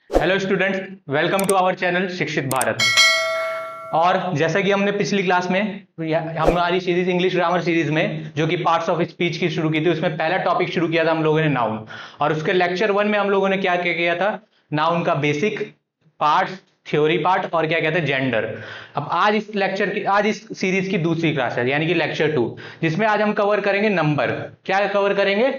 Hello students, welcome to our channel Shikshit Bharat. और जैसा कि हमने पिछली क्लास में हमारी सीरीज इंग्लिश ग्रामर सीरीज में जो कि पार्ट्स ऑफ स्पीच की शुरू की थी, उसमें पहला टॉपिक शुरू किया था हम लोगों ने नाउन। और उसके लेक्चर 1 में हम लोगों ने क्या क्या किया था, नाउन का बेसिक पार्ट्स, थ्योरी पार्ट और क्या कहते हैं जेंडर। अब आज इस सीरीज की दूसरी क्लास है, यानी कि लेक्चर 2, जिसमें आज हम कवर करेंगे नंबर। क्या कवर करेंगे?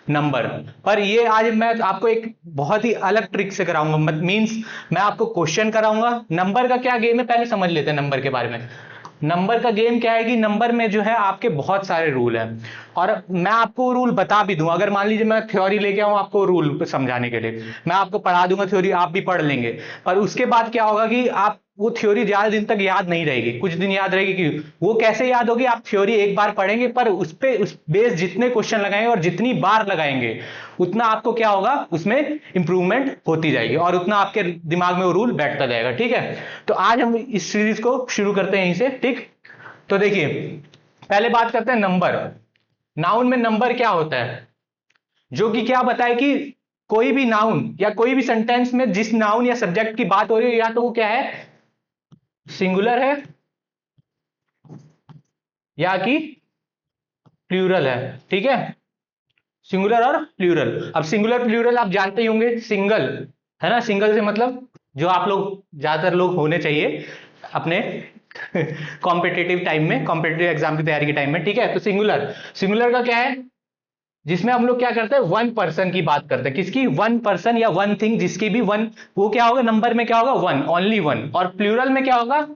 नंबर। पर ये आज मैं आपको एक बहुत ही अलग ट्रिक से कराऊंगा, मींस मैं आपको क्वेश्चन कराऊंगा। नंबर का क्या गेम है, पहले समझ लेते हैं नंबर के बारे में। नंबर का गेम क्या है कि नंबर में जो है आपके बहुत सारे रूल हैं, और मैं आपको रूल बता भी दूं। अगर मान लीजिए मैं थ्योरी लेके आऊं आपको रूल समझाने के लिए, मैं आपको पढ़ा दूंगा थ्योरी, आप भी पढ़ लेंगे, पर उसके बाद क्या होगा कि आप वो थ्योरी ज्यादा दिन तक याद नहीं रहेगी, कुछ दिन याद रहेगी। कि वो कैसे याद होगी? आप थ्योरी एक बार पढ़ेंगे, पर उस बेस जितने क्वेश्चन लगाएंगे और जितनी बार लगाएंगे उतना आपको क्या होगा, उसमें इंप्रूवमेंट होती जाएगी और उतना आपके दिमाग में वो रूल बैठता जाएगा। ठीक है, तो आज हम इस सीरीज को शुरू करते हैं यहीं से। ठीक, तो देखिए पहले बात करते हैं नंबर। नाउन में नंबर क्या होता है, जो कि क्या बताए कि कोई भी नाउन या कोई भी सेंटेंस में जिस नाउन या सब्जेक्ट की बात हो रही है, या तो वो क्या है, सिंगुलर है या कि प्लूरल है। ठीक है, सिंगुलर और प्लूरल। अब सिंगुलर प्लूरल आप जानते ही होंगे। सिंगल है ना, सिंगल से मतलब जो आप लोग ज्यादातर लोग होने चाहिए अपने कॉम्पिटिटिव टाइम में, कॉम्पिटिटिव एग्जाम की तैयारी के टाइम में। ठीक है, तो सिंगुलर, सिंगुलर का क्या है, जिसमें हम लोग क्या करते हैं, वन पर्सन की बात करते हैं। किसकी? वन पर्सन या वन थिंग, जिसकी भी वन, वो क्या होगा, नंबर में क्या होगा, वन, ओनली वन। और प्लूरल में क्या होगा,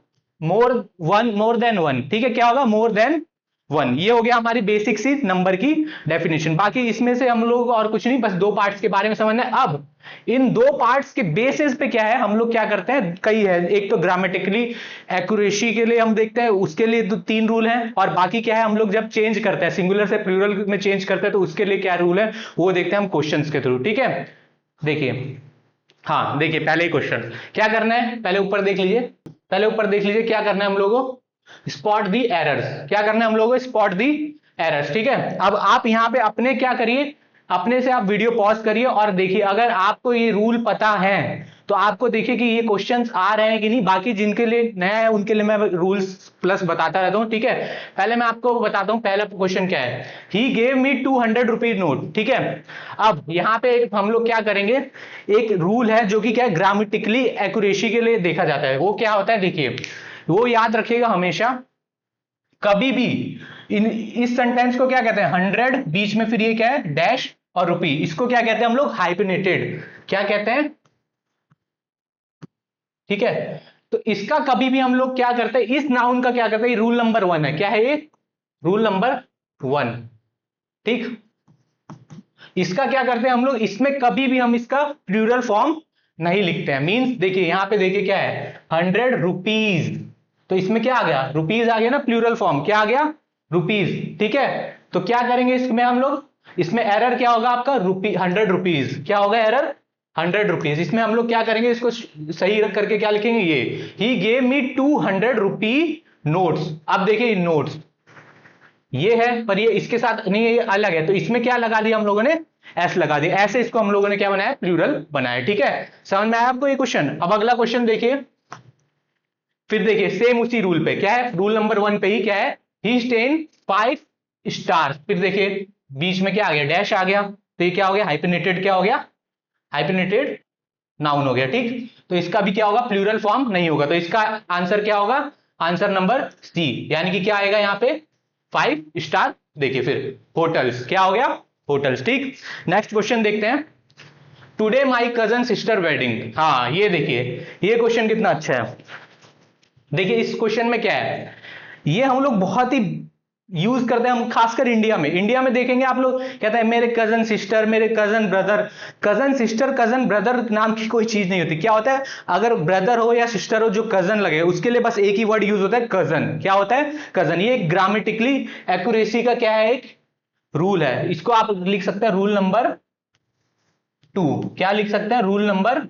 more one, more than one. ठीक है, क्या होगा, मोर देन वन। ये हो गया हमारी बेसिक सी नंबर की डेफिनेशन। बाकी इसमें से हम लोग और कुछ नहीं, बस दो पार्ट्स के बारे में समझना है। अब इन दो पार्ट्स के बेसिस पे क्या है, हम लोग क्या करते हैं, कई है। एक तो ग्रामेटिकली एक्यूरेसी के लिए हम देखते हैं, उसके लिए तो 3 रूल हैं। और बाकी क्या है, हम लोग जब चेंज करते हैं सिंगुलर से प्लूरल में चेंज करते हैं, तो उसके लिए क्या रूल है वो देखते हैं हम क्वेश्चंस के थ्रू। ठीक है, देखिए, हाँ देखिए, पहले ही क्वेश्चन क्या करना है, पहले ऊपर देख लीजिए, पहले ऊपर देख लीजिए क्या करना है हम लोगों को, स्पॉट दी एरर्स। क्या करना है हम लोगों को, स्पॉट दी एरर्स। ठीक है, अब आप यहां पे अपने क्या करिए, अपने से आप वीडियो पॉज करिए और देखिए, अगर आपको ये रूल पता है तो आपको देखिए कि ये क्वेश्चंस आ रहे हैं कि नहीं। बाकी जिनके लिए नया है उनके लिए मैं रूल्स प्लस बताता रहता हूं। ठीक है, पहले मैं आपको बताता हूं पहला क्वेश्चन क्या है। He gave me 200 rupees note. ठीक है, अब यहां पे हम लोग क्या करेंगे, एक रूल है जो कि क्या है, ग्रामेटिकली एक्यूरेसी के लिए देखा जाता है। वो क्या होता है, देखिए, वो याद रखिएगा हमेशा, कभी भी इस सेंटेंस को क्या कहते हैं, 100, बीच में फिर ये क्या है, डैश और रुपी, इसको क्या कहते हैं हम लोग, हाइफेनेटेड। क्या कहते हैं? ठीक है, तो इसका कभी भी हम लोग क्या करते हैं, इस नाउन का क्या करते हैं, रूल नंबर 1 है। क्या है ये? Rule number 1। ठीक, इसका क्या करते हैं हम लोग, इसमें कभी भी हम इसका प्लूरल फॉर्म नहीं लिखते हैं। मींस देखिए यहां पे देखिए क्या है, 100 रुपीज, तो इसमें क्या आ गया, रुपीज आ गया ना, प्लूरल फॉर्म क्या आ गया, रुपीज। ठीक है, तो क्या करेंगे इसमें हम लोग, इसमें एरर क्या होगा आपका, 100 रुपीज। क्या होगा एरर, 100 रुपीज। इसमें हम लोग क्या करेंगे, इसको सही रख करके क्या लिखेंगे, ये he gave me 200 rupee notes. अब देखिए नोट्स ये है, पर ये इसके साथ नहीं, ये अलग है, तो इसमें क्या लगा दिया हम लोगों ने, एस लगा दिया। ऐसे इसको हम लोगों ने क्या बनाया, प्लूरल बनाया। ठीक है, समझ में आया आपको ये क्वेश्चन? अब अगला क्वेश्चन देखिए, फिर देखिए सेम उसी रूल पे, क्या है, रूल नंबर 1 पे ही क्या है, ही स्टेन 5 स्टार्स। फिर देखिए बीच में क्या आ गया, डैश आ गया, तो ये क्या हो गया, हाइफेनेटेड। क्या हो गया, हाइफेनेटेड नाउन हो गया। ठीक, तो इसका भी क्या होगा, प्लूरल फॉर्म नहीं होगा, तो इसका आंसर क्या होगा, आंसर नंबर सी, यानी कि क्या आएगा यहाँ पे, 5 स्टार। देखिए फिर होटल्स, क्या हो गया, होटल्स। ठीक, नेक्स्ट क्वेश्चन देखते हैं, today my cousin sister wedding. हाँ ये देखिए, ये क्वेश्चन कितना अच्छा है। देखिए इस क्वेश्चन में क्या है, ये हम लोग बहुत ही यूज करते हैं, हम खासकर इंडिया में। इंडिया में देखेंगे आप लोग, कहते हैं मेरे कजन सिस्टर, मेरे cousin brother. Cousin sister, cousin brother नाम की कोई चीज नहीं होती। क्या होता है, अगर ब्रदर हो या सिस्टर हो जो कजन लगे, उसके लिए बस एक ही वर्ड यूज होता है, कजन। क्या होता है, कजन। ये ग्रामेटिकली एक्यूरेसी का क्या है, एक रूल है। इसको आप लिख सकते हैं रूल नंबर 2। क्या लिख सकते हैं, रूल नंबर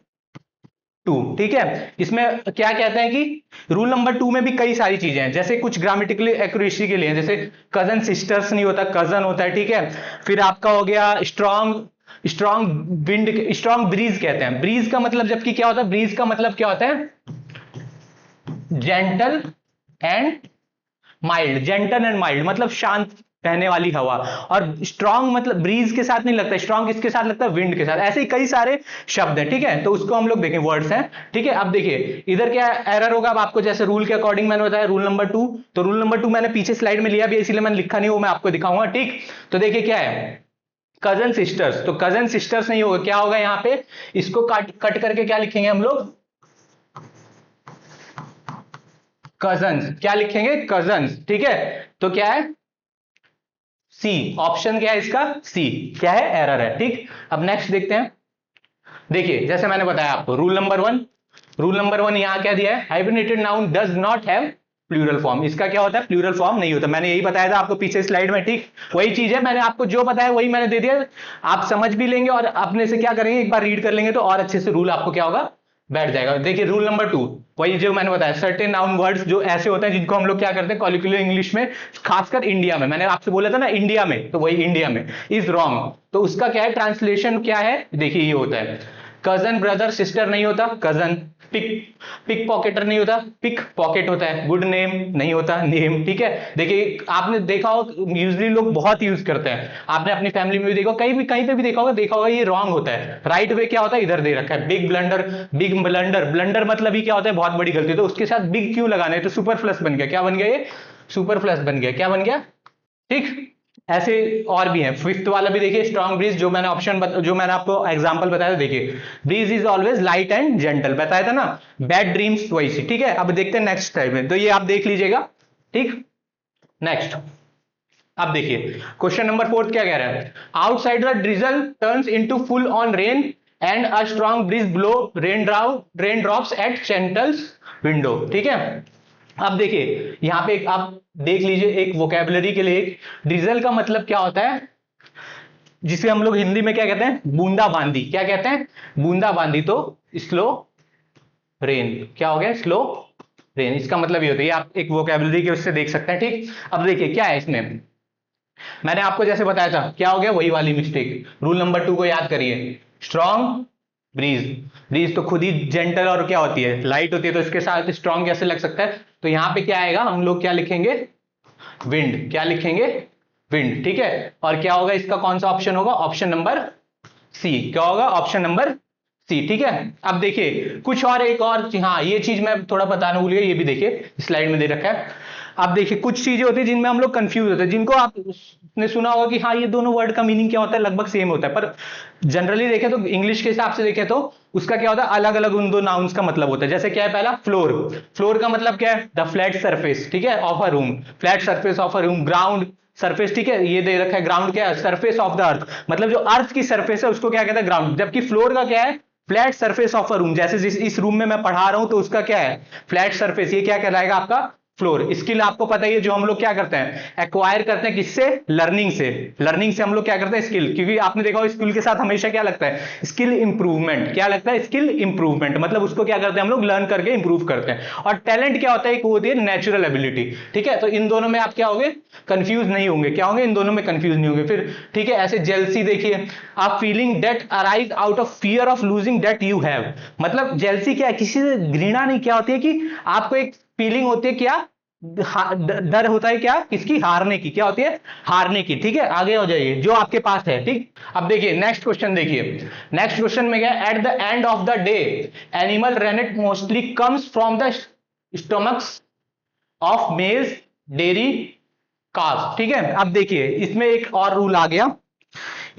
2। ठीक है, इसमें क्या कहते हैं कि रूल नंबर 2 में भी कई सारी चीजें हैं, जैसे कुछ ग्रामेटिकली एक्यूरेसी के लिए, जैसे कजन सिस्टर्स नहीं होता, कजन होता है। ठीक है, फिर आपका हो गया strong, strong wind, strong breeze कहते हैं। ब्रीज का मतलब जबकि क्या होता है, ब्रीज का मतलब क्या होता है, gentle and mild, gentle and mild मतलब शांत बहने वाली हवा। और स्ट्रांग मतलब ब्रीज के साथ नहीं लगता, स्ट्रांग किसके साथ लगता है, विंड के साथ। ऐसे ही कई सारे शब्द हैं, ठीक है, तो उसको हम लोग देखें, वर्ड्स हैं, ठीक है। अब देखिए इधर क्या एरर होगा, अब आपको जैसे रूल के अकॉर्डिंग मैंने बताया रूल नंबर 2, तो रूल नंबर 2 मैंने पीछे स्लाइड में लिया भी, इसीलिए मैंने लिखा नहीं, वो मैं आपको दिखाऊंगा, ठीक। तो देखिए क्या है, कजन सिस्टर्स, तो कजन सिस्टर्स नहीं होगा, क्या होगा यहाँ पे, इसको कट करके क्या लिखेंगे हम लोग, कजन्स, क्या लिखेंगे, कजन्स, ठीक है। तो क्या है, सी, ऑप्शन क्या है इसका, सी, क्या है, एरर है, ठीक। अब नेक्स्ट देखते हैं। देखिए जैसे मैंने बताया आपको रूल नंबर 1, रूल नंबर 1 यहां क्या दिया है, hyphenated noun does not have plural form, इसका क्या होता है, प्लूरल फॉर्म नहीं होता। मैंने यही बताया था आपको पीछे स्लाइड में, ठीक। वही चीज है, मैंने आपको जो बताया वही मैंने दे दिया, आप समझ भी लेंगे और अपने से क्या करेंगे, एक बार रीड कर लेंगे तो और अच्छे से रूल आपको क्या होगा, बैठ जाएगा। देखिए रूल नंबर 2, वही जो मैंने बताया, सर्टेन नाउन वर्ड्स जो ऐसे होते हैं जिनको हम लोग क्या करते हैं कॉलिक्युलर इंग्लिश में, खासकर इंडिया में, मैंने आपसे बोला था ना इंडिया में, तो वही इंडिया में इज रॉन्ग, तो उसका क्या है, ट्रांसलेशन क्या है, देखिए ये होता है, कजन ब्रदर सिस्टर नहीं होता, कजन। पिक पिक पॉकेटर नहीं होता, पिक पॉकेट होता है। गुड नेम नहीं होता, नेम, ठीक है। देखिए आपने देखा हो यूजली लोग बहुत यूज करते हैं, आपने अपनी फैमिली में भी देखा, कहीं पे भी देखा होगा, ये रॉन्ग होता है। राइट वे क्या होता है, इधर दे रखा है, big blunder, big blunder, blunder मतलब ही क्या होता है, बहुत बड़ी गलती, तो उसके साथ बिग क्यों लगाना है, तो सुपर प्लस बन गया, क्या बन गया, ये सुपर प्लस बन गया, क्या बन गया, ठीक। ऐसे और भी हैं, फिफ्थ वाला भी देखिए, स्ट्रॉन्ग ब्रीज, जो मैंने जो मैंने आपको एग्जांपल बताया था, देखिए breeze is always light and gentle, बताया था ना। बैड ड्रीम्स वैसी, ठीक है। अब देखते हैं नेक्स्ट टाइप में, तो ये आप देख लीजिएगा, ठीक। नेक्स्ट, अब देखिए क्वेश्चन नंबर 4 क्या कह रहा है, outside the drizzle turns into full on rain and a strong breeze blow rain drops at gentles window, ठीक है। अब देखिए यहां पे एक आप देख लीजिए, एक वोकेबलरी के लिए, एक ड्रिजल का मतलब क्या होता है, जिसे हम लोग हिंदी में क्या कहते हैं, बूंदा बांदी, क्या कहते हैं, बूंदा बांदी। तो स्लो रेन, क्या हो गया, स्लो रेन, इसका मतलब ये होता है, ये आप एक वोकेबलरी के उससे देख सकते हैं, ठीक। अब देखिए क्या है इसमें, मैंने आपको जैसे बताया था, क्या हो गया, वही वाली मिस्टेक, रूल नंबर 2 को याद करिए, स्ट्रॉन्ग ब्रीज, ब्रीज तो खुद ही जेंटल और क्या होती है, लाइट होती है, तो इसके साथ स्ट्रॉन्ग कैसे लग सकता है, तो यहां पे क्या आएगा, हम लोग क्या लिखेंगे, विंड, क्या लिखेंगे, विंड, ठीक है। और क्या होगा इसका, कौन सा ऑप्शन होगा, ऑप्शन नंबर सी, क्या होगा, ऑप्शन नंबर सी, ठीक है। अब देखिए कुछ और, एक और, हाँ ये चीज मैं थोड़ा बताना भूल गया, ये भी देखिए स्लाइड में दे रखा है। अब देखिए कुछ चीजें होती है जिनमें हम लोग कंफ्यूज होते हैं, जिनको आपने सुना होगा कि हाँ ये दोनों वर्ड का मीनिंग क्या होता है, लगभग सेम होता है, पर जनरली देखें तो इंग्लिश के हिसाब से देखें तो उसका क्या होता है, अलग अलग उन दो नाउन्स का मतलब होता है। जैसे क्या है, पहला फ्लोर, फ्लोर का मतलब क्या है, द फ्लैट सरफेस, ठीक है, of a room, flat surface of a room. Ground surface, ठीक है, ये दे रखा है, ग्राउंड क्या है, सरफेस ऑफ द अर्थ, मतलब जो अर्थ की सरफेस है उसको क्या कहता है, ग्राउंड। जबकि फ्लोर का क्या है, flat surface of a room, जैसे इस रूम में मैं पढ़ा रहा हूं तो उसका क्या है, फ्लैट सरफेस, ये क्या कहलाएगा आपका, फ्लोर। स्किल आपको पता ही है, जो हम लोग क्या करते हैं, एक्वायर करते हैं, किससे, लर्निंग से, लर्निंग से हम लोग क्या करते हैं, स्किल, क्योंकि आपने देखा हो स्किल के साथ हमेशा क्या लगता है, स्किल इंप्रूवमेंट, क्या लगता है, स्किल इंप्रूवमेंट, मतलब उसको क्या करते हैं हम लोग, लर्न करके इंप्रूव करते हैं। और टैलेंट क्या होता है, एक वो होती है नेचुरल एबिलिटी, ठीक है। तो इन दोनों में आप क्या होंगे, कंफ्यूज नहीं होंगे, क्या होंगे, इन दोनों में कंफ्यूज नहीं होंगे फिर, ठीक है। ऐसे जेलसी देखिए, आप feeling that arise out of fear of losing that you have, मतलब जेलसी क्या है, किसी से घृणा नहीं, क्या होती है कि आपको एक फीलिंग होती है, क्या डर होता है, क्या, किसकी, हारने की, क्या होती है, हारने की, ठीक है। आगे हो जाइए, जो आपके पास है, ठीक। अब देखिए नेक्स्ट क्वेश्चन, देखिए नेक्स्ट क्वेश्चन में क्या, at the end of the day animal rennet mostly comes from the stomachs of maze dairy calf, ठीक है। अब देखिए इसमें एक और रूल आ गया,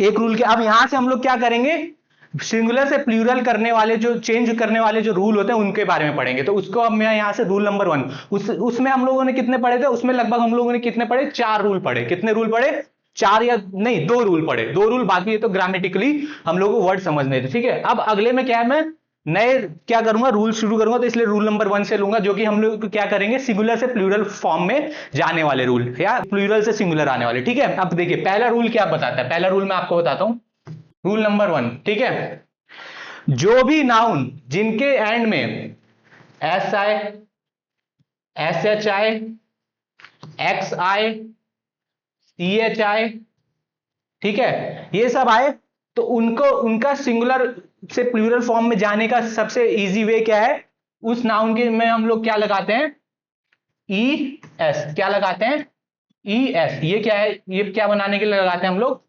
एक रूल के, अब यहां से हम लोग क्या करेंगे, सिंगुलर से प्लूरल करने वाले, जो चेंज करने वाले जो रूल होते हैं उनके बारे में पढ़ेंगे। तो उसको अब मैं यहां से रूल नंबर 1, उसमें हम लोगों ने कितने पढ़े थे, उसमें लगभग हम लोगों ने कितने पढ़े, 4 रूल पढ़े, कितने रूल पढ़े, 4 या नहीं 2 रूल पढ़े, 2 रूल, बाकी ये तो ग्रामेटिकली हम लोगों को वर्ड समझने थे, ठीक है। अब अगले में क्या है, मैं नए क्या करूंगा, रूल शुरू करूंगा, तो इसलिए रूल नंबर 1 से लूंगा, जो कि हम लोग क्या करेंगे, सिंगुलर से प्लूरल फॉर्म में जाने वाले रूल, या प्लूरल से सिंगुलर आने वाले, ठीक है। अब देखिए पहला रूल क्या बताता है, पहला रूल मैं आपको बताता हूं, रूल नंबर 1, ठीक है, जो भी नाउन जिनके एंड में S I, S H I, X I, C H I, ठीक है, ये सब आए, तो उनको उनका सिंगुलर से प्लूरल फॉर्म में जाने का सबसे इजी वे क्या है, उस नाउन के में हम लोग क्या लगाते हैं, ई एस, क्या लगाते हैं, ई एस। ये क्या है, ये क्या बनाने के लिए लगाते हैं हम लोग,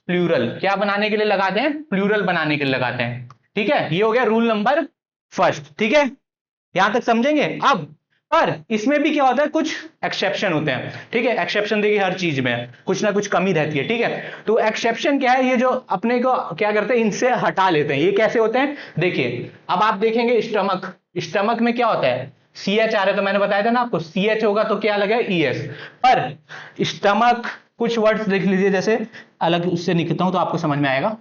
प्लूरल, क्या बनाने के लिए लगाते हैं, प्लूरल बनाने के लिए लगाते हैं। ठीक है, ये हो गया रूल नंबर फर्स्ट। ठीक है, यहां तक समझेंगे। अब पर इसमें भी क्या होता है, कुछ एक्सेप्शन होते हैं। ठीक है, एक्सेप्शन देखिए हर चीज में कुछ ना कुछ कमी रहती है। ठीक है, तो एक्सेप्शन क्या है, ये जो अपने को क्या करते हैं, इनसे हटा लेते हैं। ये कैसे होते हैं, देखिए अब आप देखेंगे स्टमक, स्टमक में क्या होता है, सी एच आ रहा है, तो मैंने बताया था ना आपको, सी एच होगा तो क्या लगेगा, ई एस। पर स्टमक कुछ वर्ड्स देख लीजिए, जैसे अलग उससे लिखता हूं तो आपको समझ में आएगा।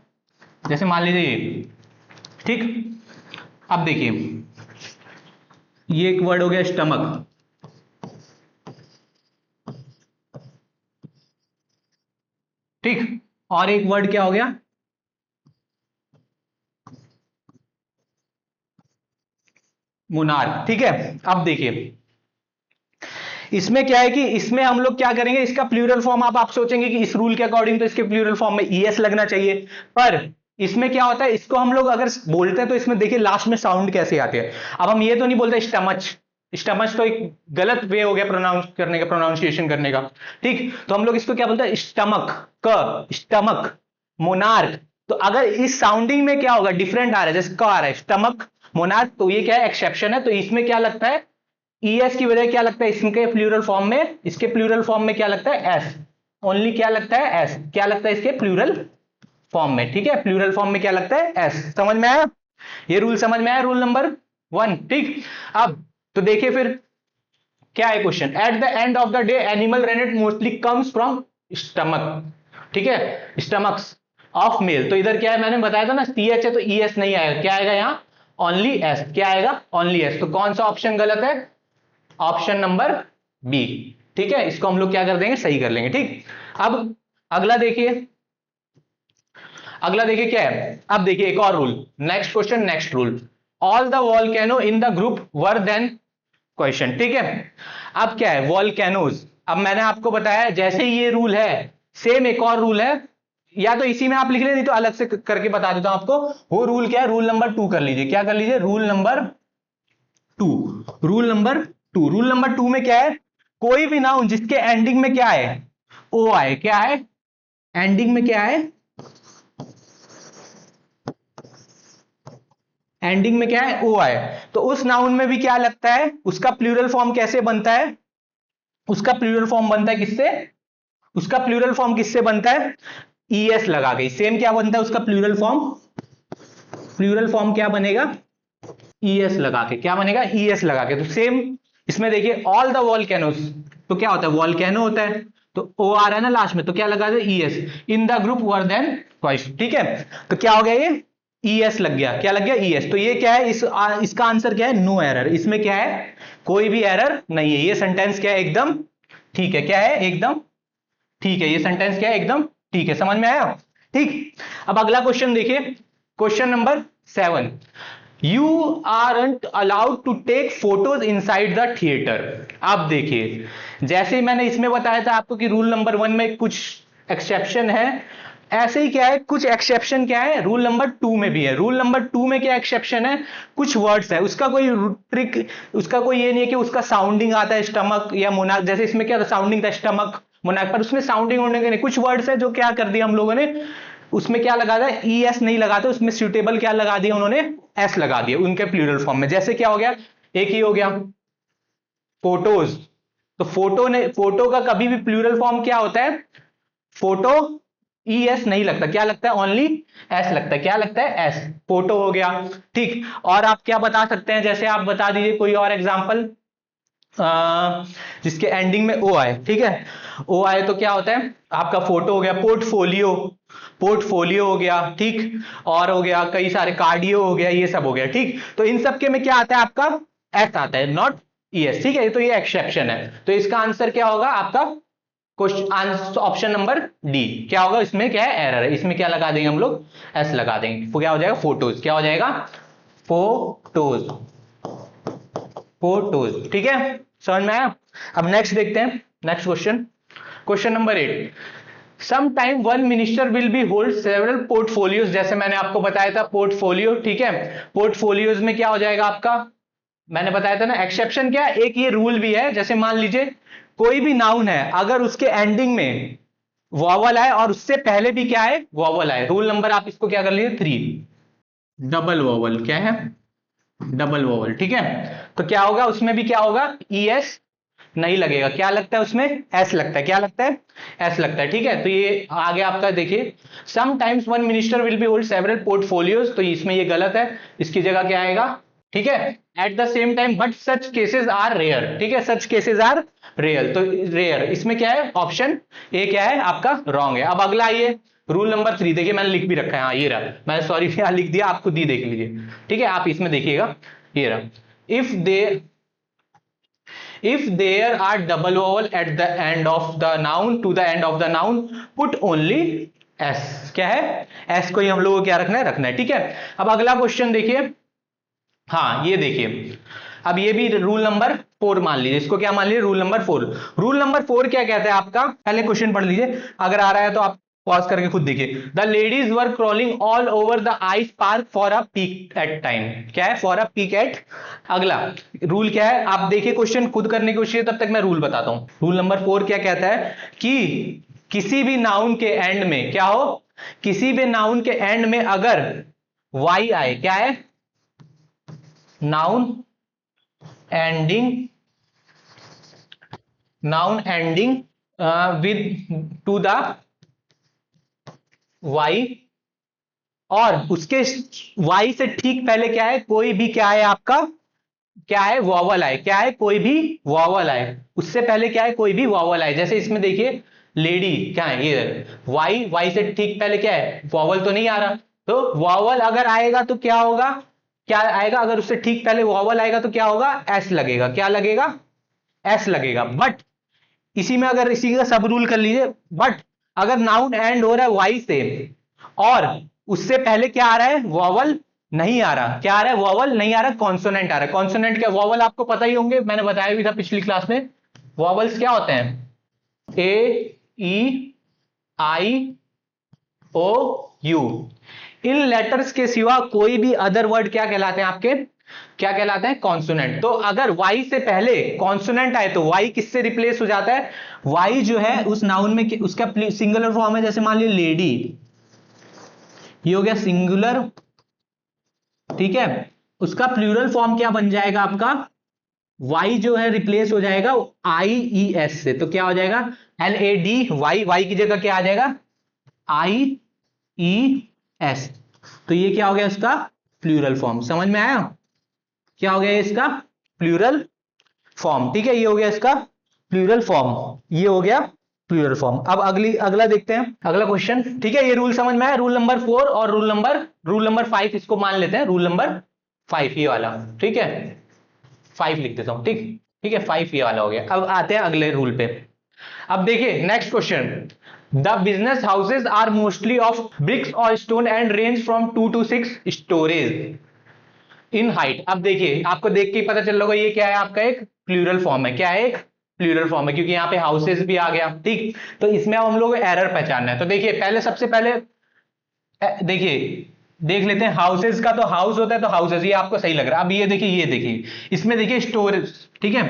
जैसे मान लीजिए ये, ठीक, अब देखिए ये एक वर्ड हो गया स्टमक, ठीक, और एक वर्ड क्या हो गया, मुनार। ठीक है, अब देखिए इसमें क्या है कि इसमें हम लोग क्या करेंगे, इसका प्लूरल फॉर्म आप सोचेंगे कि इस रूल के अकॉर्डिंग तो इसके प्लूरल फॉर्म में ईएस लगना चाहिए, पर इसमें क्या होता है, इसको हम लोग अगर बोलते हैं तो इसमें देखिए लास्ट में साउंड कैसे आते हैं। अब हम ये तो नहीं बोलते स्टमच, स्टमच तो एक गलत वे हो गया प्रोनाउंस करने का, प्रोनाउंसिएशन करने का। ठीक, तो हम लोग इसको क्या बोलते हैं, स्टमक, क स्टमक, मोनार्क। तो अगर इस साउंडिंग में क्या होगा, डिफरेंट आ रहा है, जैसे क आ रहा है, स्टमक, मोनार्क, तो ये क्या है, एक्सेप्शन है। तो इसमें क्या लगता है, ईएस की वजह क्या लगता है, इसके प्लूरल फॉर्म में, इसके प्लूरल फॉर्म में क्या लगता है, एस, ओनली क्या लगता है, एस, क्या लगता है इसके प्लूरल फॉर्म में। ठीक है, प्लूरल फॉर्म में क्या लगता है, एस। समझ में आया, ये रूल समझ में आया, रूल नंबर 1। ठीक, अब तो देखिए फिर क्या है question, at the end of the day animal rennet mostly comes from stomach. ठीक है, स्टमक्स ऑफ मेल। तो इधर क्या है, मैंने बताया था ना, सी एच है तो ई एस नहीं आएगा, क्या आएगा यहाँ, ओनली एस। क्या आएगा, ओनली एस। तो कौन सा ऑप्शन गलत है, ऑप्शन नंबर बी। ठीक है, इसको हम लोग क्या कर देंगे, सही कर लेंगे। ठीक, अब अगला देखिए, अगला देखिए क्या है, अब देखिए एक और rule, next question, next rule, all the volcano in the group were then question. ठीक है, अब क्या है, वॉल्केनोज। अब मैंने आपको बताया जैसे ही ये रूल है, सेम एक और रूल है, या तो इसी में आप लिख ले, नहीं तो अलग से करके बता देता हूं आपको। वो रूल क्या है, रूल नंबर 2 कर लीजिए। क्या कर लीजिए, rule number 2, rule number 2। Rule number 2 में क्या है, कोई भी नाउन जिसके एंडिंग में क्या है, ओ आए, क्या है, एंडिंग में क्या है, एंडिंग में क्या है, ओ आए, तो उस नाउन में भी क्या लगता है, उसका प्लूरल फॉर्म कैसे बनता है, उसका प्लूरल फॉर्म बनता है किससे, उसका प्लूरल फॉर्म किससे बनता है, ईएस लगा के। सेम क्या बनता है उसका प्लूरल फॉर्म, प्लूरल फॉर्म क्या बनेगा, ईएस लगा के। क्या बनेगा, ईएस लगा के। तो सेम इसमें देखिए, ऑल द वॉल्केनोस, तो क्या होता है, वॉल्केनो होता है, तो ओ आ रहा है ना लास्ट में, तो क्या लगा दे, es. In the group were then twice. ठीक है, तो क्या हो गया, ये ईएस लग गया, क्या लग गया, ईएस। तो ये क्या है, इसका आंसर क्या है, नो एरर। इसमें क्या है, कोई भी एरर नहीं है। ये सेंटेंस क्या है, एकदम ठीक है। क्या है, एकदम ठीक है। ये सेंटेंस क्या है, एकदम ठीक है। समझ में आया। ठीक, अब अगला क्वेश्चन देखिए, question number 7, you aren't allowed to take photos inside the theatre. आप देखिए, जैसे ही मैंने इसमें बताया था आपको कि रूल नंबर 1 में कुछ एक्सेप्शन है, ऐसे ही क्या है, कुछ एक्सेप्शन क्या है, रूल नंबर 2 में भी है। रूल नंबर 2 में क्या एक्सेप्शन है, कुछ वर्ड्स है, उसका कोई ट्रिक, उसका कोई ये नहीं है कि उसका साउंडिंग आता है स्टमक या मोनार्क, जैसे इसमें क्या था, साउंडिंग था स्टमक मोनार्क, पर उसमें साउंडिंग होने के नहीं। कुछ वर्ड्स है जो क्या कर दिया हम लोगों ने, उसमें क्या लगा था, ई एस नहीं लगाते, उसमें सुटेबल क्या लगा दिया उन्होंने, एस लगा दिया उनके प्लूरल फॉर्म में। जैसे क्या हो गया, एक ही हो गया फोटोज, तो फोटो ने, फोटो का कभी भी प्लूरल फॉर्म क्या होता है, फोटो, ई एस नहीं लगता, क्या लगता है, ओनली एस लगता है। क्या लगता है, एस, फोटो हो गया। ठीक, और आप क्या बता सकते हैं, जैसे आप बता दीजिए कोई और एग्जांपल जिसके एंडिंग में ओ आए। ठीक है, ओ आए तो क्या होता है, आपका फोटो हो गया, पोर्टफोलियो, पोर्टफोलियो हो गया। ठीक, और हो गया कई सारे, कार्डियो हो गया, ये सब हो गया। ठीक, तो इन सब के में क्या आता है, आपका एस आता है, नॉट ईएस। ठीक है, तो ये एक्सेप्शन है। तो इसका आंसर क्या होगा आपका, क्वेश्चन ऑप्शन नंबर डी। क्या होगा, इसमें क्या है, एरर है, इसमें क्या लगा देंगे हम लोग, एस लगा देंगे। तो क्या हो जाएगा, फोटोज। क्या हो जाएगा, फोटोज, फोटोज। ठीक है, समझ में आया। अब नेक्स्ट देखते हैं, next question, question number 8, sometime one minister will be hold several portfolios, जैसे मैंने आपको बताया था पोर्टफोलियो, ठीक है। पोर्टफोलियोज में क्या हो जाएगा आपका, मैंने बताया था ना एक्सेप्शन क्या है, एक ये रूल भी है, जैसे मान लीजिए कोई भी नाउन है अगर उसके एंडिंग में वॉवल आए और उससे पहले भी क्या है वॉवल आए, रूल नंबर आप इसको क्या कर लीजिए 3, डबल वॉवल क्या है, डबल वॉवल, ठीक है। तो क्या होगा उसमें भी, क्या होगा ई एस नहीं लगेगा, क्या लगता है उसमें एस लगता है, क्या लगता है एस लगता है, ठीक है। तो ये आगे आपका देखिए, sometimes one minister will be hold several portfolios, तो इसमें ये गलत है, इसकी जगह क्या आएगा, ठीक है, at the same time but such cases are rare, ठीक है, सच केसेस आर रेयर, तो रेयर इसमें क्या है, ऑप्शन ए क्या है आपका रॉन्ग है। अब अगला आइए रूल नंबर 3, देखिए मैंने लिख भी रखा है, हाँ ये रहा, मैंने सॉरी यहाँ लिख दिया, आप खुद ही देख लीजिए, ठीक है, आप इसमें देखिएगा, ये रहा, if there are double vowel at the end of the noun, to the end of the noun, put only s, क्या है s को ही हम लोगों को क्या रखना है, ठीक है। अब अगला क्वेश्चन देखिए, हाँ ये देखिए, अब ये भी रूल नंबर 4 मान लीजिए, इसको क्या मान लीजिए रूल नंबर 4। रूल नंबर 4 क्या कहता है आपका, पहले क्वेश्चन पढ़ लीजिए, अगर आ रहा है तो आप पॉज करके खुद देखिए। The ladies were crawling all over the ice park for a peek at time, क्या है फॉर अ पीक एट, अगला रूल क्या है आप देखिए, क्वेश्चन खुद करने की कोशिश, तब तक मैं रूल बताता हूं। रूल नंबर 4 क्या कहता है कि किसी भी नाउन के एंड में क्या हो, किसी भी नाउन के एंड में अगर वाई आए, क्या है noun ending with to the Y, और उसके वाई से ठीक पहले क्या है कोई भी क्या है आपका, क्या है वॉवल आए, क्या है कोई भी वॉवल आए, उससे पहले क्या है कोई भी वॉवल आए, जैसे इसमें देखिए लेडी क्या है ये वाई से ठीक पहले क्या है वॉवल तो नहीं आ रहा, तो वॉवल अगर आएगा तो क्या होगा, क्या आएगा अगर उससे ठीक पहले वॉवल आएगा तो क्या होगा एस लगेगा, क्या लगेगा एस लगेगा। बट इसी में अगर इसी का सब रूल कर लीजिए, बट अगर नाउन एंड हो रहा है वाई से और उससे पहले क्या आ रहा है वॉवल नहीं आ रहा, क्या आ रहा है वॉवल नहीं आ रहा, कॉन्सोनेंट आ रहा है, कॉन्सोनेंट क्या, वॉवल आपको पता ही होंगे, मैंने बताया भी था पिछली क्लास में, वॉवल्स क्या होते हैं ए ई आई ओ यू, इन लेटर्स के सिवा कोई भी अदर वर्ड क्या कहलाते हैं आपके, क्या कहलाते हैं कॉन्सोनेंट। तो अगर वाई से पहले कॉन्सोनेंट आए तो वाई किससे रिप्लेस हो जाता है, वाई जो है उस नाउन में उसका सिंगुलर फॉर्म है, जैसे मान लीजिए लेडी, ये हो गया सिंगुलर, ठीक है, उसका प्लूरल फॉर्म क्या बन जाएगा आपका, वाई जो है रिप्लेस हो जाएगा आई ई एस से, तो क्या हो जाएगा L A D Y, Y की जगह क्या आ जाएगा आई ई एस, तो ये क्या हो गया इसका प्लूरल फॉर्म, समझ में आया, क्या हो गया इसका प्लूरल फॉर्म, ठीक है, ये हो गया इसका प्लूरल फॉर्म, ये हो गया प्लूरल फॉर्म। अब अगला देखते हैं, अगला क्वेश्चन, ठीक है, ये रूल समझ में आया, रूल नंबर 4 और रूल नंबर 5 इसको मान लेते हैं, रूल नंबर 5 ये वाला, ठीक है 5 लिख देता हूं, ठीक ठीक है 5 ये वाला हो गया। अब आते हैं अगले रूल पे, अब देखिए next question, the business houses are mostly of bricks और stone and range from 2 to 6 storeys in height. अब देखिए आपको देख के ही पता चल रहा ये क्या है आपका एक प्लूरल फॉर्म है, क्या है एक प्लूरल फॉर्म है, क्योंकि यहाँ पे हाउसेस भी आ गया, ठीक। तो इसमें अब हम लोग एरर पहचानना है, तो देखिए पहले सबसे पहले देखिए देख लेते हैं, हाउसेस का तो हाउस होता है तो हाउसेस, ये आपको सही लग रहा है। अब ये देखिए इसमें देखिए स्टोरेज, ठीक है,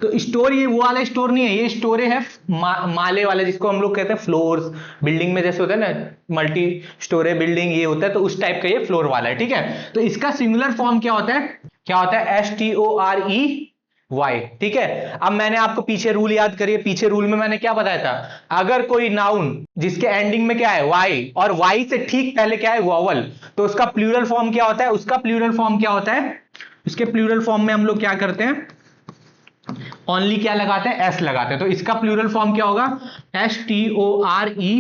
तो स्टोर ये वो वाला स्टोर नहीं है, ये स्टोरे है माले वाले, जिसको हम लोग कहते हैं फ्लोर्स, बिल्डिंग में जैसे होता है ना मल्टी स्टोरे बिल्डिंग ये होता है, तो उस टाइप का ये फ्लोर वाला है, ठीक है। तो इसका सिंगुलर फॉर्म क्या होता है, क्या होता है STORE वाई, ठीक है। अब मैंने आपको पीछे रूल याद करिए, पीछे रूल में मैंने क्या बताया था, अगर कोई नाउन जिसके एंडिंग में क्या है वाई और वाई से ठीक पहले क्या है वॉवल, तो उसका प्लूरल फॉर्म क्या होता है, उसका प्लूरल फॉर्म क्या होता है, उसके प्लूरल फॉर्म में हम लोग क्या करते हैं ओनली क्या लगाते हैं एस लगाते हैं, तो इसका प्लूरल फॉर्म क्या होगा STOREYS,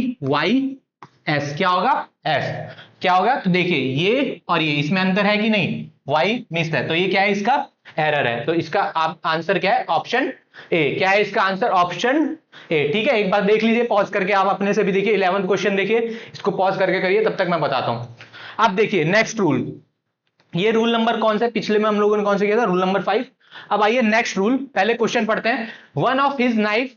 क्या होगा एस, क्या होगा, तो देखिए ये और ये इसमें अंतर है कि नहीं, वाई मिस है, तो ये क्या है इसका एरर है, तो इसका आप आंसर क्या है ऑप्शन ए, क्या है इसका आंसर ऑप्शन ए, ठीक है। एक बार देख लीजिए पॉज करके, आप अपने से भी देखिए 11th क्वेश्चन देखिए, इसको पॉज करके करिए, तब तक मैं बताता हूं। अब देखिए नेक्स्ट रूल, ये रूल नंबर कौन सा है, पिछले में हम लोगों ने कौन सा किया था रूल नंबर 5। अब आइए नेक्स्ट रूल, पहले क्वेश्चन पढ़ते हैं, one of his knife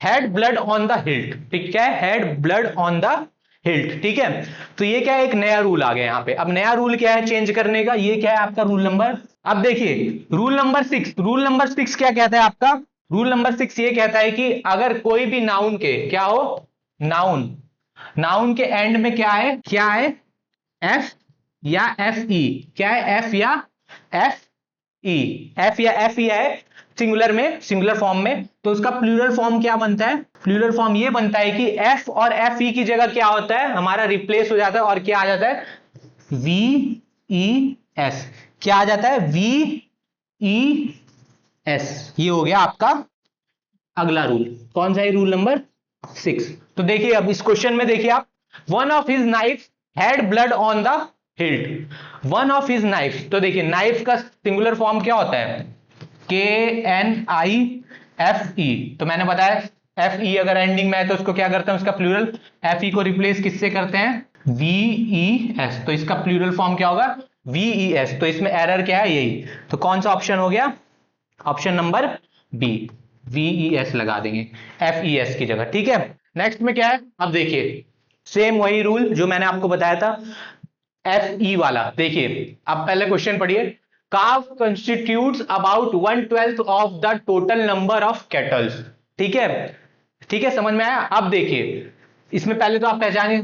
had blood on the hilt, ठीक है, had blood on the hilt, ठीक है। तो ये क्या है, एक नया रूल आ गया यहाँ पे। अब नया रूल क्या है चेंज करने का, ये क्या है आपका रूल नंबर, अब देखिए रूल नंबर 6, रूल नंबर 6 क्या कहता है आपका, रूल नंबर 6 ये कहता है कि अगर कोई भी नाउन के क्या हो, नाउन, नाउन के एंड में क्या है एफ या एफ ई, क्या है एफ या एफ ई, एफ या एफ ई है सिंगुलर में, सिंगुलर फॉर्म में, तो उसका प्लूरल फॉर्म क्या बनता है, प्लूरल फॉर्म ये बनता है कि एफ और एफ ई की जगह क्या होता है हमारा रिप्लेस हो जाता है और क्या आ जाता है वी ई एस, क्या आ जाता है वी ई एस। ये हो गया आपका अगला रूल, कौन सा है रूल नंबर 6। तो देखिए अब इस क्वेश्चन में देखिए आप, one of his knife had blood on the hilt, one of his knife, तो देखिए नाइफ का सिंगुलर फॉर्म क्या होता है के एन आई एफ ई, तो मैंने बताया एफ ई अगर एंडिंग में है तो उसको क्या करते हैं उसका प्लूरल, एफ ई को रिप्लेस किससे करते हैं वी ई एस, तो इसका प्लूरल फॉर्म क्या होगा वी ई एस, तो इसमें एरर क्या है यही, तो कौन सा ऑप्शन हो गया option number B, V E S लगा देंगे एफ ई एस की जगह, ठीक है। नेक्स्ट में क्या है, अब देखिए सेम वही रूल जो मैंने आपको बताया था एफ ई वाला, देखिए अब पहले क्वेश्चन पढ़िए, calf constitutes about 1/12 of the total number of cattle, ठीक है, ठीक है समझ में आया। अब देखिए इसमें पहले तो आप पहचानिए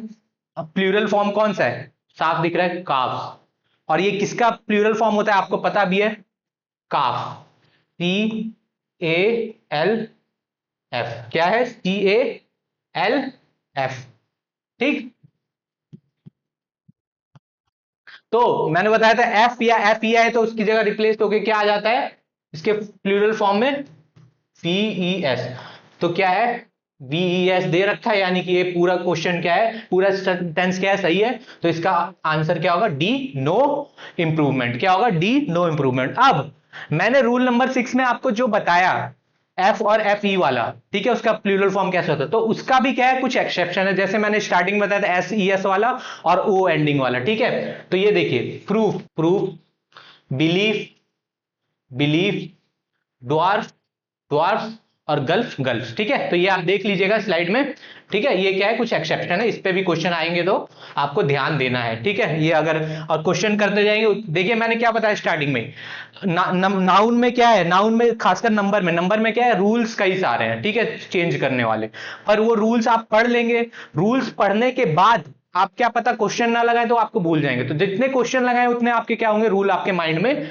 प्लूरल फॉर्म कौन सा है, साफ दिख रहा है calves, और ये किसका प्लूरल फॉर्म होता है आपको पता भी है calf, C A L F, क्या है C A L F, ठीक। तो मैंने बताया था एफ या एफ ई है तो उसकी जगह रिप्लेस होके क्या आ जाता है इसके प्लूरल फॉर्म में वी ई एस, तो क्या है वी ई एस दे रखा है, यानी कि ये पूरा क्वेश्चन क्या है, पूरा सेंटेंस क्या है सही है, तो इसका आंसर क्या होगा डी नो इंप्रूवमेंट, क्या होगा डी नो इंप्रूवमेंट। अब मैंने रूल नंबर 6 में आपको जो बताया एफ और एफ ई वाला, ठीक है, उसका प्लूरल फॉर्म कैसे होता है, तो उसका भी क्या है कुछ एक्सेप्शन है, जैसे मैंने स्टार्टिंग में बताया था एस ई एस वाला और ओ एंडिंग वाला, ठीक है। तो ये देखिए proof, proof, belief, belief, dwarf, dwarf और गल्फ, गल्फ, ठीक है। तो ये आप देख लीजिएगा स्लाइड में, ठीक है, ये क्या है कुछ एक्सेप्शन है, इस पे भी क्वेश्चन आएंगे तो आपको ध्यान देना है, ठीक है। ये अगर और क्वेश्चन करते जाएंगे, देखिए मैंने क्या बताया स्टार्टिंग में, नाउन में क्या है, नाउन में खासकर नंबर में, नंबर में क्या है रूल्स कई सारे हैं, ठीक है, चेंज करने वाले, पर वो रूल्स आप पढ़ लेंगे, रूल्स पढ़ने के बाद आप क्या पता क्वेश्चन ना लगाए तो आपको भूल जाएंगे, तो जितने क्वेश्चन लगाए उतने आपके क्या होंगे रूल आपके माइंड में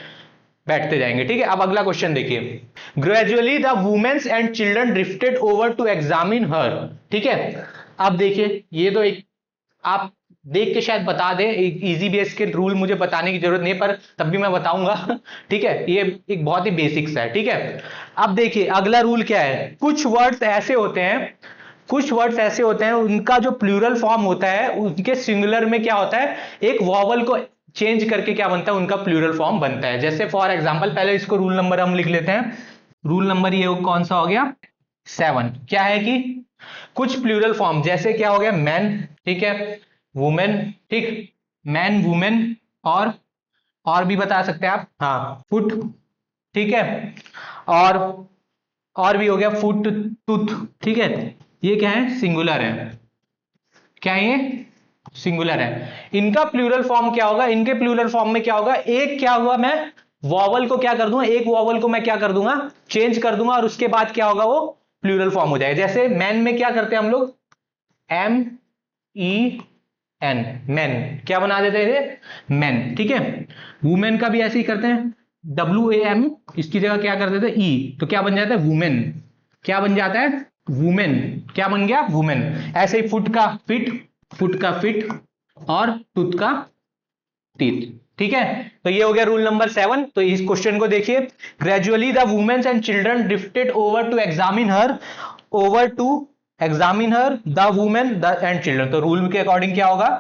बैठते जाएंगे, ठीक है। अब अगला क्वेश्चन देखिए, gradually the women's and children drifted over to examine her, ठीक है। अब देखिए ये तो एक आप देख के शायद बता दें, एक इजी बेस के रूल मुझे बताने की जरूरत नहीं है पर तब भी मैं बताऊंगा, ठीक है, ये एक बहुत ही बेसिक्स है, ठीक है। अब देखिए अगला रूल क्या है, कुछ वर्ड्स ऐसे होते हैं, कुछ वर्ड्स ऐसे होते हैं उनका जो प्लूरल फॉर्म होता है उनके सिंगुलर में क्या होता है एक वॉवल को चेंज करके क्या बनता है उनका प्लूरल फॉर्म बनता है, जैसे फॉर एग्जांपल पहले इसको रूल नंबर हम लिख लेते हैं, रूल नंबर ये कौन सा हो गया 7, क्या है कि कुछ प्लूरल फॉर्म जैसे क्या हो गया मैन, ठीक है, वुमेन, ठीक, मैन वुमेन, और भी बता सकते हैं आप, हाँ फुट, ठीक है, और भी हो गया फुट, टूथ, ठीक है, ये क्या है सिंगुलर है, क्या है ये सिंगुलर है, इनका प्लूरल फॉर्म क्या होगा, इनके प्लूरल फॉर्म में क्या होगा, एक क्या हुआ मैं वॉवल को क्या कर दूंगा, एक वॉवल को मैं क्या कर दूंगा चेंज कर दूंगा और उसके बाद क्या होगा वो प्लूरल फॉर्म हो जाएगा। जैसे मैन में क्या करते हैं हम लोग एम ई एन, मैन क्या बना देते थे मैन, ठीक है। वुमेन का भी ऐसे ही करते हैं डब्ल्यू ए एम, इसकी जगह क्या कर देते ई, तो क्या बन जाता है वुमेन, क्या बन जाता है वुमेन, क्या बन गया वुमेन। ऐसे ही फुट का फिट, फुट का फिट और टूथ का टीथ, ठीक है। तो ये हो गया रूल नंबर 7। तो इस क्वेश्चन को देखिए, gradually the women's and children drifted over to examine her, over to examine her the women the and children, तो रूल के अकॉर्डिंग क्या होगा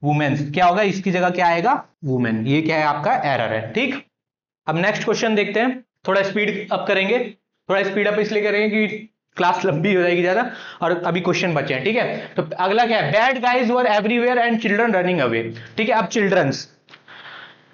वुमेन्स, क्या होगा इसकी जगह क्या आएगा वुमेन, ये क्या है आपका एरर है, ठीक। अब नेक्स्ट क्वेश्चन देखते हैं, थोड़ा स्पीड अप करेंगे, थोड़ा स्पीड अप इसलिए करेंगे कि क्लास लंबी हो जाएगी ज्यादा और अभी क्वेश्चन बचे हैं, ठीक है। तो अगला क्या है, bad guys were everywhere and children running away, ठीक है। अब चिल्ड्रंस,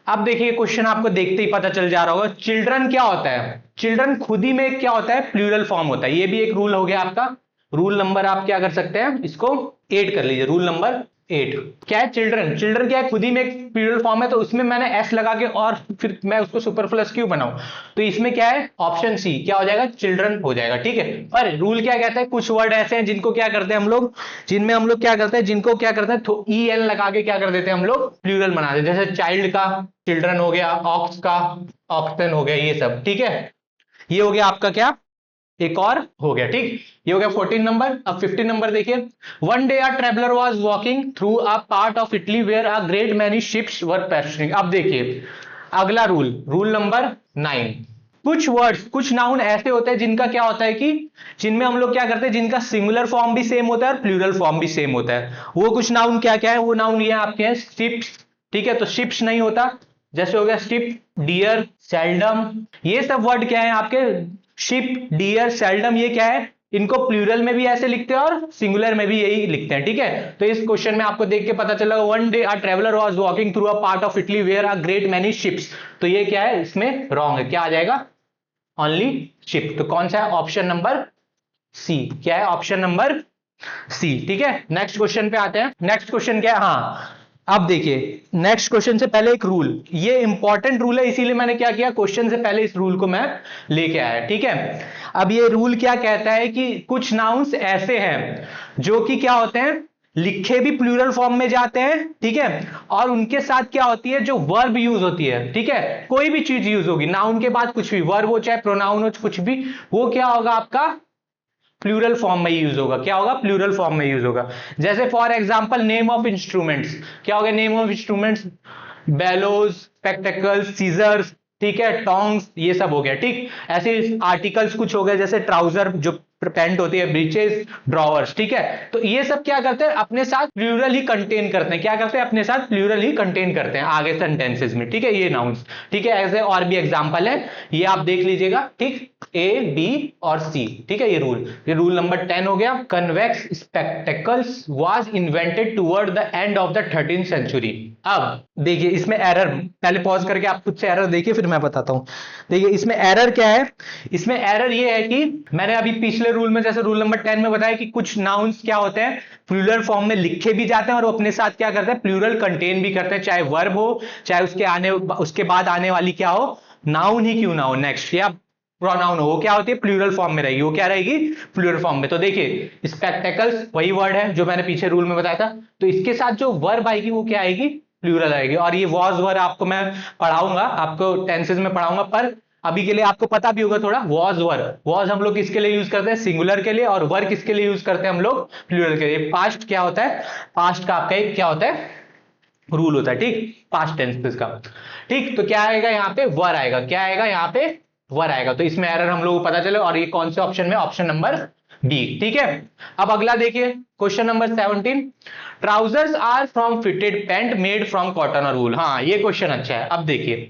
अब देखिए क्वेश्चन आपको देखते ही पता चल जा रहा होगा चिल्ड्रन क्या होता है, चिल्ड्रन खुद ही में क्या होता है प्लूरल फॉर्म होता है, ये भी एक रूल हो गया आपका रूल नंबर आप क्या कर सकते हैं, इसको 8 कर लीजिए, रूल नंबर 8 क्या है, चिल्ड्रन, चिल्ड्रन क्या है खुद ही में एक प्लूरल फॉर्म है, तो उसमें मैंने एस लगा के और फिर मैं उसको सुपरफ्लस क्यों बनाऊं, तो इसमें क्या है ऑप्शन सी क्या हो जाएगा, चिल्ड्रन हो जाएगा, ठीक है। पर रूल क्या कहता है, कुछ वर्ड ऐसे हैं जिनको क्या करते हैं हम लोग, जिनमें हम लोग क्या करते हैं, जिनको क्या करते हैं ई एन लगा के क्या कर देते हैं हम लोग प्लूरल बना देते हैं, जैसे चाइल्ड का चिल्ड्रन हो गया, ऑक्स का ऑक्सन हो गया, ये सब, ठीक है। ये हो गया आपका क्या, एक और हो गया, ठीक। ये हो गया 14 नंबर। अब 15 नंबर देखिए, one day a traveller was walking through a part of Italy where a great many ships were passing. अब देखिए अगला रूल, रूल नंबर 9, कुछ वर्ड्स, कुछ नाउन ऐसे होते हैं जिनका क्या होता है कि जिनमें हम लोग क्या करते हैं, जिनका सिंगुलर फॉर्म भी सेम होता है और प्लूरल फॉर्म भी सेम होता है। वो कुछ नाउन क्या क्या है, वो नाउन ये आपके हैं शिप्स, ठीक है। तो शिप्स नहीं होता, जैसे हो गया शिप, डियर, सेल्डम, ये सब वर्ड क्या है आपके, शिप, डियर, सेल्डम, ये क्या है, इनको प्लूरल में भी ऐसे लिखते हैं और सिंगुलर में भी यही लिखते हैं, ठीक है। तो इस क्वेश्चन में आपको देख के पता चला, one day a traveller was walking through a part of Italy where a great many ships, तो ये क्या है, इसमें रॉन्ग है, क्या आ जाएगा, ओनली शिप। तो कौन सा है, ऑप्शन नंबर सी, क्या है ऑप्शन नंबर सी, ठीक है। नेक्स्ट क्वेश्चन पे आते हैं, नेक्स्ट क्वेश्चन क्या है, हाँ अब देखिए नेक्स्ट क्वेश्चन से पहले एक रूल, ये इंपॉर्टेंट रूल है, इसीलिए मैंने क्या किया, क्वेश्चन से पहले इस रूल को मैं लेके आया, ठीक है। अब ये रूल क्या कहता है कि कुछ नाउन्स ऐसे हैं जो कि क्या होते हैं, लिखे भी प्लूरल फॉर्म में जाते हैं, ठीक है, और उनके साथ क्या होती है, जो वर्ब यूज होती है, ठीक है, कोई भी चीज यूज होगी नाउन के बाद, कुछ भी वर्ब हो चाहे प्रोनाउन हो, कुछ भी, वो क्या होगा आपका प्लूरल फॉर्म में यूज होगा, क्या होगा, प्लूरल फॉर्म में यूज होगा। जैसे for example name of instruments, क्या होगा name of instruments, bellows, spectacles, scissors, ठीक है, टोंग्स, ये सब हो गया, ठीक। ऐसे आर्टिकल्स कुछ हो गए, जैसे ट्राउजर जो पैंट होती है, ब्रीचेस, ड्रॉवर्स, ठीक है। तो ये सब क्या करते हैं, अपने साथ प्लूरल ही कंटेन करते हैं, क्या करते हैं, अपने साथ प्लूरल ही कंटेन करते हैं आगे सेंटेंसेस में, ठीक है, ये नाउन्स, ठीक है। ऐसे और भी एग्जांपल है, ये आप देख लीजिएगा, ठीक, ए, बी और सी, ठीक है। ये रूल नंबर 10 हो गया। Convex spectacles was invented toward the end of the 13th century. अब देखिए इसमें एरर, पहले पॉज करके आप खुद से एरर देखिए फिर मैं बताता हूं। देखिए इसमें एरर क्या है, इसमें एरर ये है कि मैंने अभी पिछले रूल में, जैसे रूल नंबर 10 में बताया कि कुछ नाउन्स क्या होते हैं, प्लूरल फॉर्म में लिखे भी जाते हैं और वो अपने साथ क्या करते हैं, प्लूरल कंटेन भी करते हैं, चाहे वर्ब हो, चाहे उसके बाद आने वाली क्या हो, नाउन ही क्यों ना हो, नेक्स्ट या प्रोनाउन हो, वो क्या होती है, प्लूरल फॉर्म में रहेगी, वो क्या रहेगी, प्लूरल फॉर्म में। तो देखिए स्पेक्टेकल्स वही वर्ड है जो मैंने पीछे रूल में बताया था, तो इसके साथ जो वर्ब आएगी वो क्या आएगी, प्लूरल आएगी। और ये वॉज वर्ब आपको मैं पढ़ाऊंगा, आपको टेंसेस में पढ़ाऊंगा, पर अभी के लिए आपको पता भी होगा थोड़ा, वॉज वर्ब, वॉज हम लोग किसके लिए यूज करते हैं, सिंगुलर के लिए, और वर्ब किसके लिए यूज करते हैं हम लोग, प्लूरल के लिए। पास्ट क्या होता है, पास्ट का आपका क्या होता है, रूल होता है, ठीक, पास्ट टेंस का, ठीक। तो क्या आएगा यहाँ पे, वर आएगा, क्या आएगा यहाँ पे, वर आएगा। तो इसमें एरर हम लोग को पता चले, और ये कौन से ऑप्शन में, ऑप्शन नंबर बी, ठीक है। अब अगला देखिए question number 17, trousers are from fitted pant made from cotton और वूल। हाँ ये क्वेश्चन अच्छा है। अब देखिए,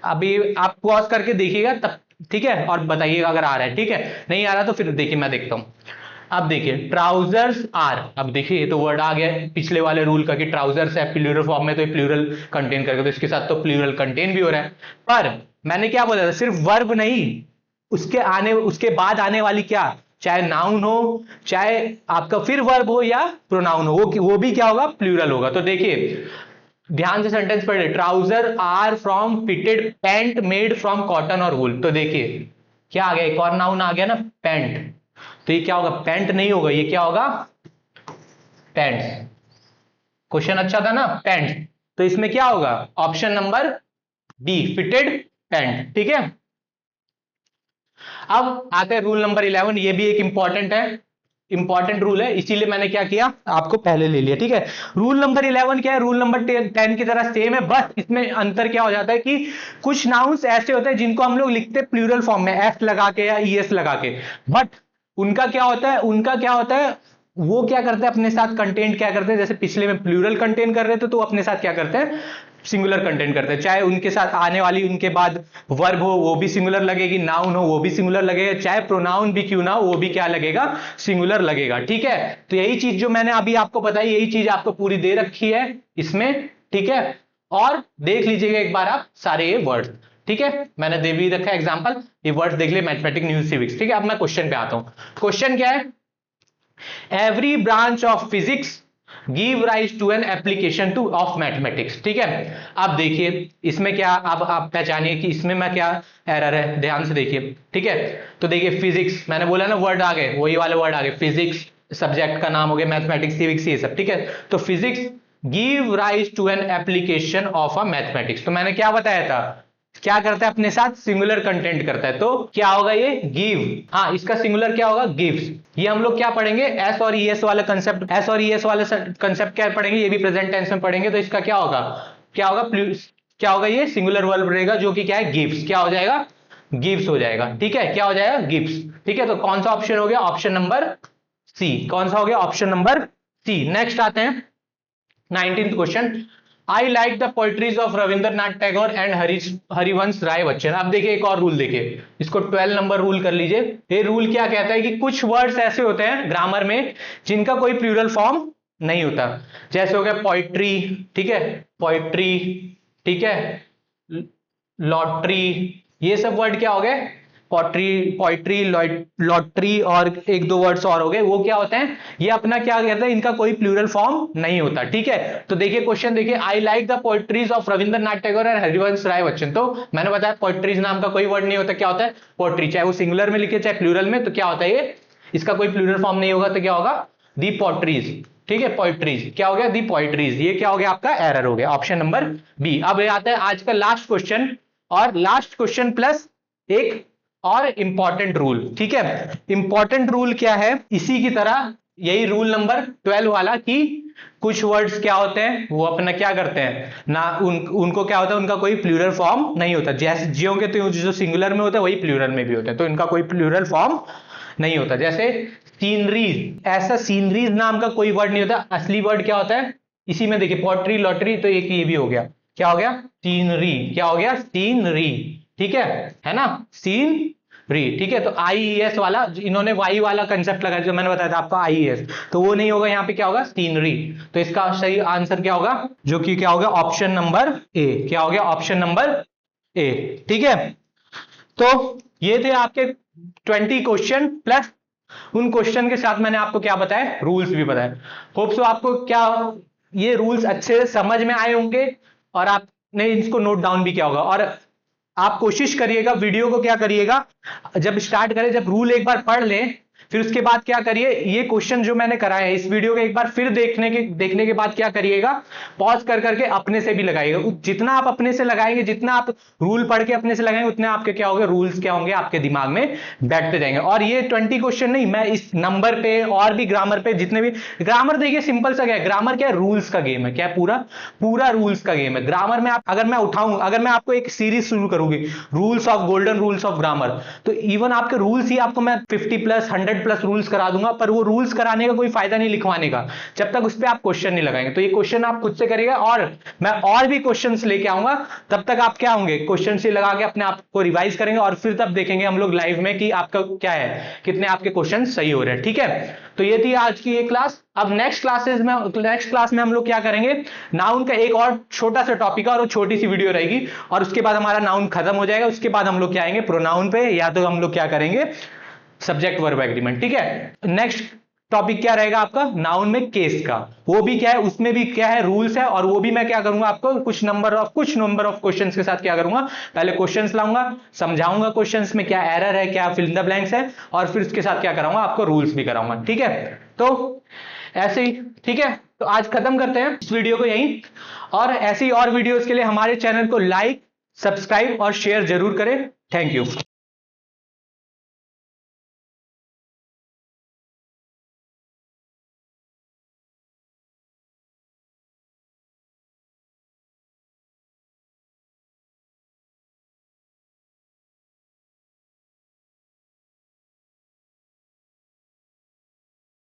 अभी आप पॉज करके देखिएगा तब, ठीक है, और बताइएगा अगर आ रहा है, ठीक है, नहीं आ रहा तो फिर देखिए मैं देखता हूं। अब देखिए ट्राउजर्स आर, अब देखिए ये तो वर्ड आ गया पिछले वाले रूल का कि ट्राउजर्स है प्लूरल फॉर्म में, तो ये प्लूरल कंटेन करके, तो इसके साथ तो प्लूरल कंटेन भी हो रहा है। पर मैंने क्या बोला था, सिर्फ वर्ब नहीं, उसके बाद आने वाली क्या, चाहे नाउन हो, चाहे आपका फिर वर्ब हो या प्रोनाउन हो, वो भी क्या होगा, प्लूरल होगा। तो देखिए ध्यान से सेंटेंस पढ़िए, trouser are from fitted pant made from cotton और वूल। तो देखिए क्या आ गया, एक और नाउन आ गया ना, पैंट, तो ये क्या होगा, पैंट नहीं होगा, ये क्या होगा, पैंट्स। क्वेश्चन अच्छा था ना, पैंट्स, तो इसमें क्या होगा, option number B, fitted pant, ठीक है। अब आते हैं रूल नंबर 11, ये भी एक इंपॉर्टेंट है, इंपॉर्टेंट रूल है, इसीलिए मैंने क्या किया, आपको पहले ले लिया, ठीक है। रूल नंबर 11 क्या है, रूल नंबर 10 की तरह सेम है, बस इसमें अंतर क्या हो जाता है कि कुछ नाउन्स ऐसे होते हैं जिनको हम लोग लिखते हैं प्लूरल फॉर्म में, एस लगा के या ईएस लगा के, बट उनका क्या होता है, वो क्या करते हैं, अपने साथ कंटेंट क्या करते हैं, जैसे पिछले में प्लूरल कंटेन कर रहे थे, तो वो अपने साथ क्या करते हैं, सिंगुलर कंटेंट करते हैं। चाहे उनके साथ आने वाली, उनके बाद वर्ब हो वो भी सिंगुलर लगेगी, नाउन हो वो भी सिंगुलर लगेगा, चाहे प्रोनाउन भी क्यों ना हो वो भी क्या लगेगा, सिंगुलर लगेगा, ठीक है। तो यही चीज जो मैंने अभी आपको बताई, यही चीज आपको पूरी दे रखी है इसमें, ठीक है। और देख लीजिएगा एक बार आप सारे ये वर्ड, ठीक है, मैंने दे भी रखा है एग्जाम्पल, ये वर्ड देख लिया, मैथमेटिक्स, न्यूज, सिविक्स, ठीक है। अब मैं क्वेश्चन पे आता हूं। क्वेश्चन क्या है, every branch of physics give rise to an application to of mathematics. ठीक है, अब देखिए इसमें क्या, अब आप पहचानिए कि इसमें मैं क्या एरर है, ध्यान से देखिए। ठीक है, तो देखिए फिजिक्स, मैंने बोला ना वर्ड आ गए, वही वाले वर्ड आ गए, फिजिक्स सब्जेक्ट का नाम हो गया, मैथमेटिक्स सिविक्स ये सब। ठीक है, तो physics give rise to an application of a mathematics, तो मैंने क्या बताया था, क्या करता है अपने साथ, सिंगुलर कंटेंट करता है, तो क्या होगा ये, गिव। हाँ, इसका सिंगुलर क्या होगा, गिव्स। ये हम लोग क्या पढ़ेंगे, एस और ईएस वाला कंसेप्ट, एस और ईएस वाला कंसेप्ट क्या पढ़ेंगे, ये भी प्रेजेंट टेंस में पढ़ेंगे। तो इसका क्या होगा, क्या होगा, क्या होगा, ये सिंगुलर वर्ब रहेगा जो कि क्या है, गिव्स। क्या हो जाएगा, गिव्स हो जाएगा। ठीक है, क्या हो जाएगा, गिव्स। ठीक है, तो कौन सा ऑप्शन हो गया, ऑप्शन नंबर सी। कौन सा हो गया, ऑप्शन नंबर सी। नेक्स्ट आते हैं 19th question. I like the poetries of Rabindranath Tagore and Harivansh Rai Bachchan. अब देखिए एक और रूल देखिए, इसको 12 नंबर रूल कर लीजिए। ये रूल क्या कहता है कि कुछ वर्ड्स ऐसे होते हैं ग्रामर में जिनका कोई प्लूरल फॉर्म नहीं होता। जैसे हो गया पोइट्री, ठीक है, पोइट्री, ठीक है, लॉटरी, ये सब वर्ड क्या हो गए, पोट्री, पोइट्री, लॉटरी और एक दो वर्ड्स और हो गए, वो क्या होते हैं, ये अपना क्या कहते हैं, इनका कोई प्लूरल फॉर्म नहीं होता। ठीक है, तो देखिए क्वेश्चन देखिए, I like the poetries of Rabindranath Tagore and Harivansh Rai Bachchan. तो मैंने बताया पोइट्रीज नाम का कोई वर्ड नहीं होता, क्या होता है, पोट्री, चाहे वो सिंगुलर में लिखे चाहे प्लूरल में, तो क्या होता है ये, इसका कोई प्लूरल फॉर्म नहीं होगा, तो क्या होगा, दी पोट्रीज। ठीक है, पोइट्रीज क्या हो गया, दी पोइट्रीज, ये क्या हो गया, आपका एरर हो गया, ऑप्शन नंबर बी। अब ये आता है आज का लास्ट क्वेश्चन, और लास्ट क्वेश्चन प्लस एक और इंपॉर्टेंट रूल। ठीक है, इंपॉर्टेंट रूल क्या है, इसी की तरह यही रूल नंबर 12 वाला, कि कुछ वर्ड्स क्या होते हैं वो अपना क्या करते हैं ना, उनको क्या होता है, उनका कोई प्लूरल फॉर्म नहीं होता। जैसे जियो के तो जो सिंगुलर में होता है वही प्लूरल में भी होता है, तो इनका कोई प्लूरल फॉर्म नहीं होता। जैसे सीनरीज, ऐसा सीनरीज नाम का कोई वर्ड नहीं होता, असली वर्ड क्या होता है, इसी में देखिए पोट्री, लॉटरी, तो एक ये भी हो गया, क्या हो गया, सीनरी, क्या हो गया, सीनरी। ठीक है ना, सीनरी। ठीक है, तो आईईएस वाला, इन्होंने वाई वाला कंसेप्ट लगाया जो मैंने बताया था आपका, आईईएस, तो वो नहीं होगा, यहाँ पे क्या होगा, सीनरी। तो इसका सही आंसर क्या होगा, जो कि क्या होगा, ऑप्शन नंबर ए। क्या हो गया, ऑप्शन नंबर ए। ठीक है, तो ये थे आपके 20 क्वेश्चन, प्लस उन क्वेश्चन के साथ मैंने आपको क्या बताया, रूल्स भी बताया। होप सो आपको क्या ये रूल्स अच्छे से समझ में आए होंगे, और आपने इसको नोट डाउन भी किया होगा। और आप कोशिश करिएगा, वीडियो को क्या करिएगा, जब स्टार्ट करें, जब रूल एक बार पढ़ लें, फिर उसके बाद क्या करिए, ये क्वेश्चन जो मैंने कराया है इस वीडियो को एक बार फिर देखने के बाद क्या करिएगा, पॉज कर करके अपने से भी लगाइएगा। जितना आप अपने से लगाएंगे, जितना आप रूल पढ़ के अपने से लगाएंगे, उतने आपके क्या होंगे, रूल्स क्या होंगे, आपके दिमाग में बैठते जाएंगे। और ये 20 क्वेश्चन नहीं, मैं इस नंबर पे और भी ग्रामर पे, जितने भी ग्रामर, देखिए सिंपल सा क्या है, ग्रामर क्या है, रूल्स का गेम है। क्या है, पूरा रूल्स का गेम है। ग्रामर में आप, अगर मैं उठाऊं, अगर मैं आपको एक सीरीज शुरू करूंगी, rules of golden rules of grammar, तो इवन आपके रूल्स ही आपको मैं 50+ 100+ रूल्स करा दूंगा, पर वो रूल्स कराने का कोई फायदा नहीं लिखवाने का, जब तक उस पर आप क्वेश्चन नहीं लगाएंगे। तो ये क्वेश्चन आप खुद से करिएगा, और मैं और भी क्वेश्चंस लेके आऊंगा, तब तक आप क्या होंगे, क्वेश्चन से लगा के अपने आप को रिवाइज करेंगे, और फिर तब देखेंगे हम लोग लाइव में कि आपका क्या है, कितने आपके क्वेश्चन सही हो रहे हैं। ठीक है, तो ये थी आज की ये क्लास। अब नेक्स्ट क्लास में हम लोग क्या करेंगे, नाउन का एक और छोटा सा टॉपिक है, और छोटी सी वीडियो रहेगी, और उसके बाद हमारा नाउन खत्म हो जाएगा। उसके बाद हम लोग क्या आएंगे, प्रोनाउन पे, या तो हम लोग क्या करेंगे, सब्जेक्ट वर्ब एग्रीमेंट। ठीक है, नेक्स्ट टॉपिक क्या रहेगा आपका, नाउन में केस का, वो भी क्या है, उसमें भी क्या है, रूल्स है, और वो भी मैं क्या करूंगा, आपको कुछ नंबर ऑफ क्वेश्चंस के साथ क्या करूंगा, पहले क्वेश्चंस लाऊंगा, समझाऊंगा क्वेश्चंस में क्या एरर है, क्या फिल इन द ब्लैंक्स है, और फिर उसके साथ क्या कराऊंगा, आपको रूल्स भी कराऊंगा। ठीक है, तो ऐसे ही। ठीक है, तो आज खत्म करते हैं इस वीडियो को यहीं, और ऐसी और वीडियोस के लिए हमारे चैनल को लाइक, सब्सक्राइब और शेयर जरूर करें। Thank you.